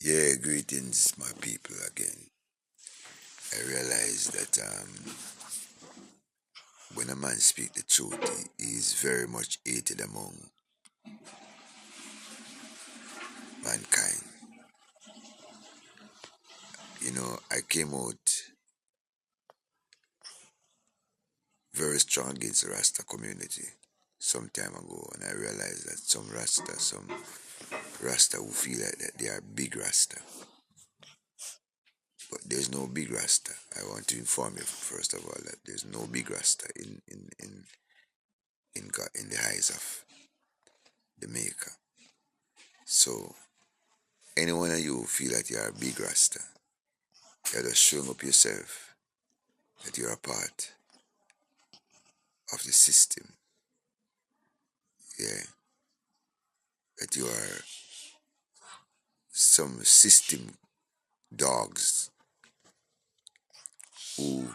Yeah, greetings, my people again. I realize that when a man speaks the truth, he is very much hated among mankind. I came out very strong against the Rasta community some time ago, and I realized that some Rasta who feel like that they are big Rasta, but there's no big Rasta. I want to inform you first of all that there's no big Rasta in the eyes of the Maker. So any one of you feel that you are a big Rasta, you're just showing up yourself that you're a part of the system. Yeah, that you are some system dogs who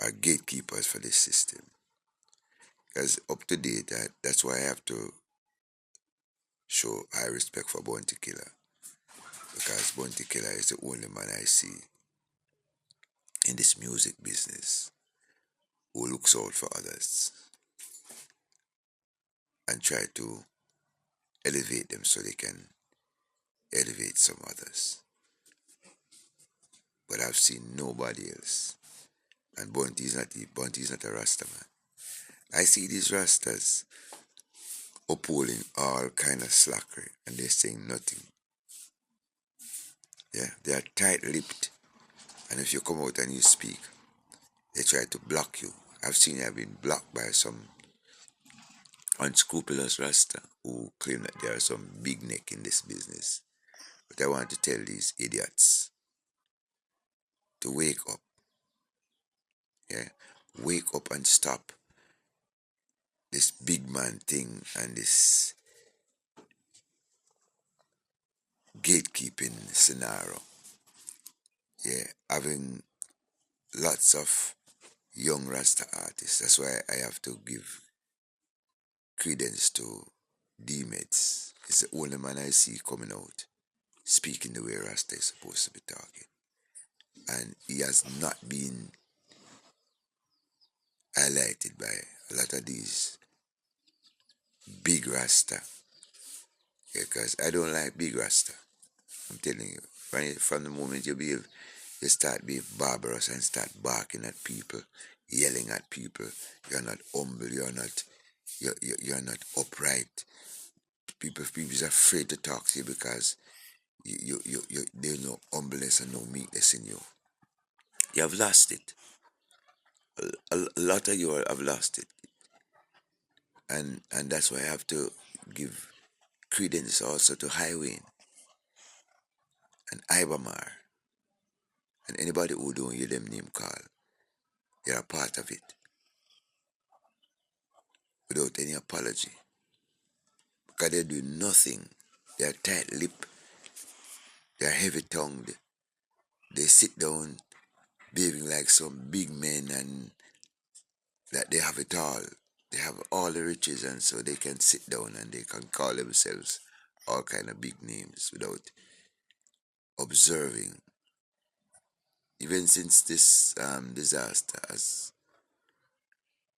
are gatekeepers for this system. Because up to date, that's why I have to show high respect for Bounty Killer. Because Bounty Killer is the only man I see in this music business who looks out for others and try to elevate them so they can elevate some others. But I've seen nobody else. And Bounty is not a Rasta man. I see these Rastas upholding all kind of slackery and they're saying nothing. Yeah, they are tight-lipped. And if you come out and you speak, they try to block you. I've seen you have been blocked by some unscrupulous Rasta who claim that they are some big neck in this business. But I want to tell these idiots to wake up. Yeah, wake up and stop this big man thing and this gatekeeping scenario. Yeah, having lots of young Rasta artists. That's why I have to give credence to D-Meds. It's the only man I see coming out speaking the way Rasta is supposed to be talking. And he has not been highlighted by a lot of these big Rasta. Because I don't like big Rasta. I'm telling you. From the moment you start being barbarous and start barking at people, yelling at people, you're not humble, you're not upright. People is afraid to talk to you because there's no humbleness and no meekness in you. You have lost it. A lot of you have lost it, and that's why I have to give credence also to Highway and Ibamar and anybody who don't hear them name call. They're a part of it without any apology because they do nothing. They're tight-lipped. They're heavy-tongued. They sit down behaving like some big men and that they have it all. They have all the riches and so they can sit down and they can call themselves all kind of big names without observing. Even since this disaster has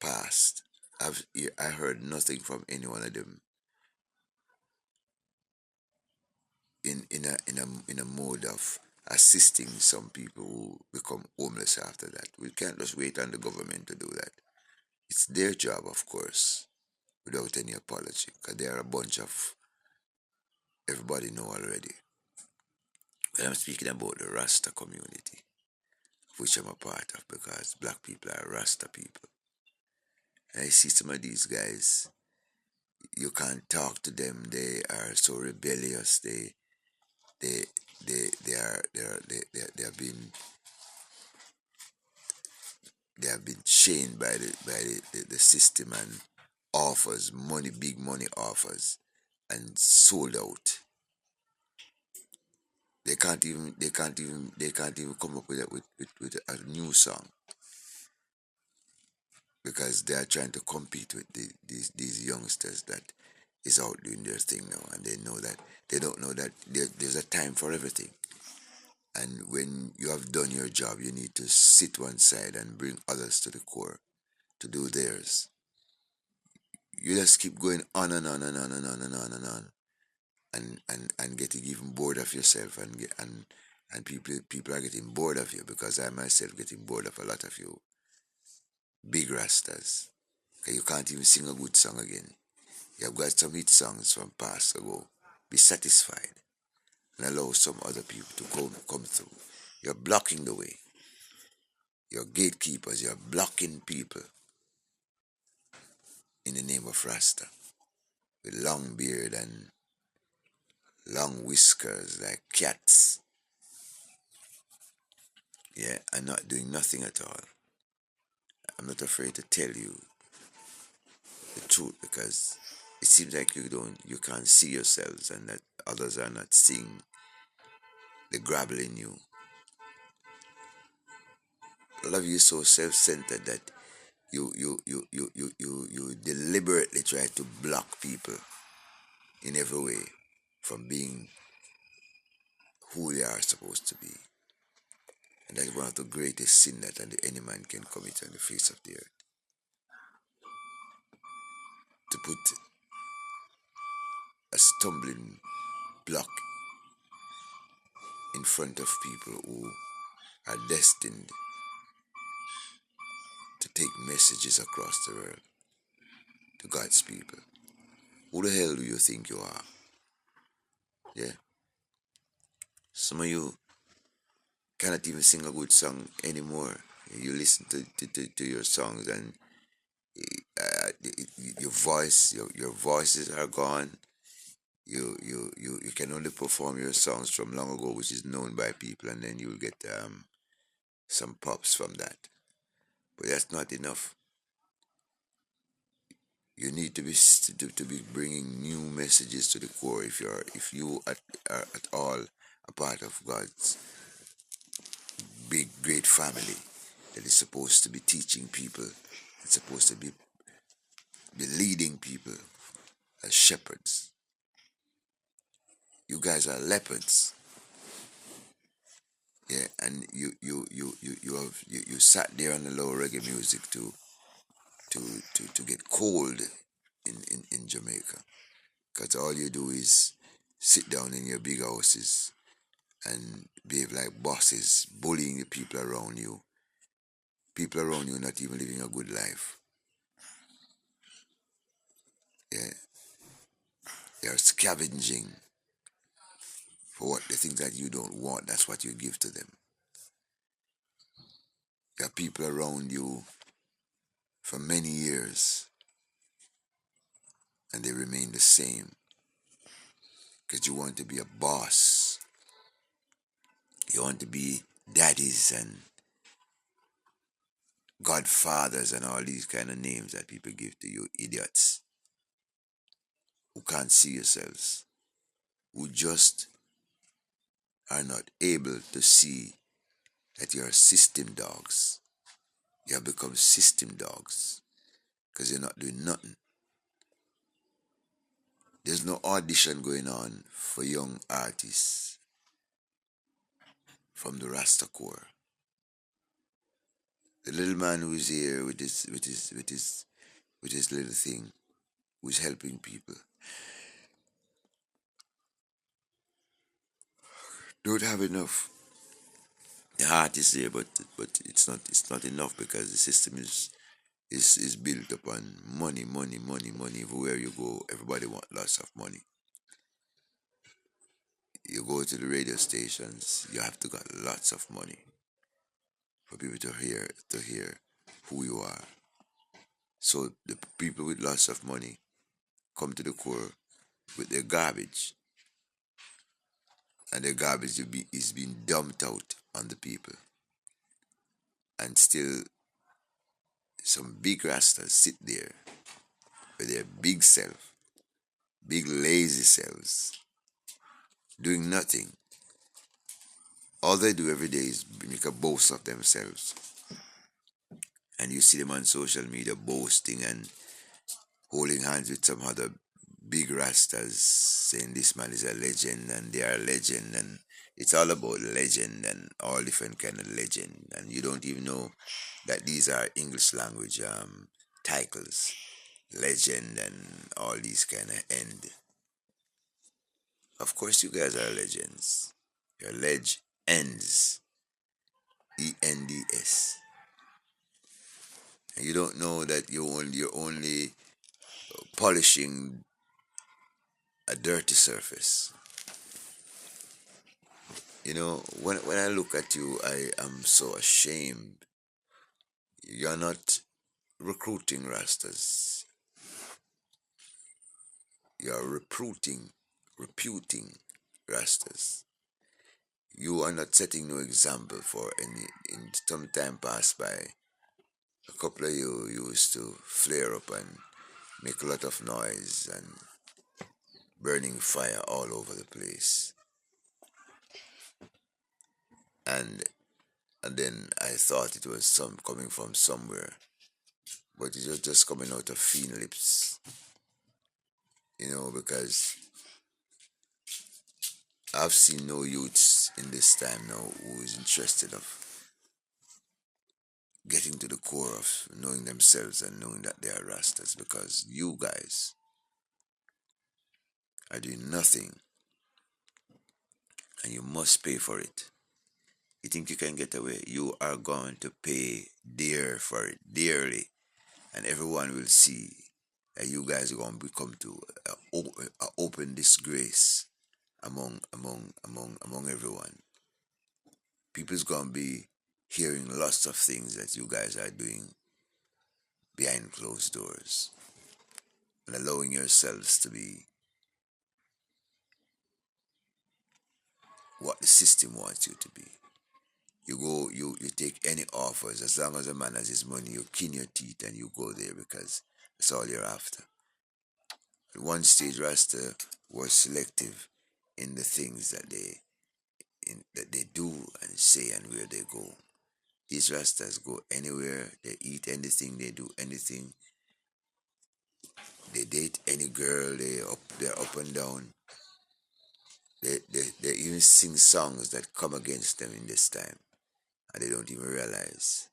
passed, I heard nothing from any one of them in a mode of assisting some people who become homeless after that. We can't just wait on the government to do that. It's their job, of course, without any apology, because they are a bunch of everybody know already. But I'm speaking about the Rasta community, which I'm a part of because black people are Rasta people. And I see some of these guys, you can't talk to them. They are so rebellious. They they have been chained by the system and offers money, big money offers, and sold out. They can't even come up with a new song because they are trying to compete with these youngsters that is out doing their thing now, and they don't know that there's a time for everything. And when you have done your job, you need to sit one side and bring others to the core to do theirs. You just keep going on and on and on and on and on and on, and getting even bored of yourself, and people are getting bored of you, because I myself getting bored of a lot of you big rastas. 'Cause you can't even sing a good song again. You have got some hit songs from past ago. Be satisfied and allow some other people to come through. You're blocking the way. You're gatekeepers. You're blocking people in the name of Rasta with long beard and long whiskers like cats. Yeah, and not doing nothing at all. I'm not afraid to tell you the truth, because it seems like you can't see yourselves, and that others are not seeing the gravel in you. A lot of you so self-centered that you deliberately try to block people in every way from being who they are supposed to be. And that's one of the greatest sin that any man can commit on the face of the earth. To put a stumbling block in front of people who are destined to take messages across the world to God's people. Who the hell do you think you are? Yeah. Some of you cannot even sing a good song anymore. You listen to your songs, and your voices are gone. You can only perform your songs from long ago, which is known by people, and then you'll get some pops from that. But that's not enough. You need to be bringing new messages to the core, if you are at all a part of God's big great family that is supposed to be teaching people. It's supposed to be leading people as shepherds. You guys are leopards. Yeah, and you sat there on the low reggae music to get cold in Jamaica. Because all you do is sit down in your big houses and behave like bosses, bullying the people around you. People around you not even living a good life. Yeah. They're scavenging for what the things that you don't want, that's what you give to them. There are people around you for many years, and they remain the same. Because you want to be a boss. You want to be daddies and godfathers and all these kind of names that people give to you, idiots who can't see yourselves, who just are not able to see that you're system dogs. You have become system dogs because you're not doing nothing. There's no audition going on for young artists from the Rasta Corps. The little man who's here with his little thing, who's helping people, don't have enough. The heart is there, but it's not enough, because the system is built upon money, money, money, money. Everywhere you go, everybody want lots of money. You go to the radio stations, you have to got lots of money for people to hear who you are. So the people with lots of money come to the core with their garbage, and their garbage is being dumped out on the people. And still, some big rastas sit there with their big self, big lazy selves, doing nothing. All they do every day is make a boast of themselves. And you see them on social media boasting and holding hands with some other big rastas saying this man is a legend and they are a legend, and it's all about legend and all different kind of legend, and you don't even know that these are English language titles, legend and all these kind of end. Of course, you guys are legends. Your leg ends, ENDS. And you don't know that you're only polishing a dirty surface. When I look at you, I am so ashamed. You're not recruiting rastas. You're reputing rastas. You are not setting no example for any. In some time past by, a couple of you used to flare up and make a lot of noise and burning fire all over the place. And and then I thought it was some coming from somewhere, but it was just coming out of fiend lips, because I've seen no youths in this time now who is interested of getting to the core of knowing themselves and knowing that they are rastas, because you guys are doing nothing and you must pay for it. You think you can get away? You are going to pay dear for it, dearly, and everyone will see that you guys are going to become to a open disgrace among everyone. People's going to be hearing lots of things that you guys are doing behind closed doors and allowing yourselves to be what the system wants you to be. You take any offers as long as a man has his money, you clean your teeth and you go there because that's all you're after. At one stage, Rasta was selective in the things that they do and say and where they go. These Rastas go anywhere, they eat anything, they do anything, they date any girl, they're up and down. They even sing songs that come against them in this time, and they don't even realize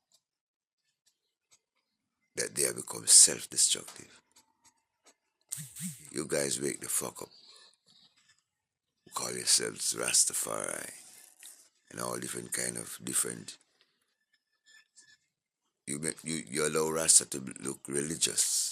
that they have become self-destructive. You guys wake the fuck up. Call yourselves Rastafari and all different kind of different. You allow Rasta to look religious.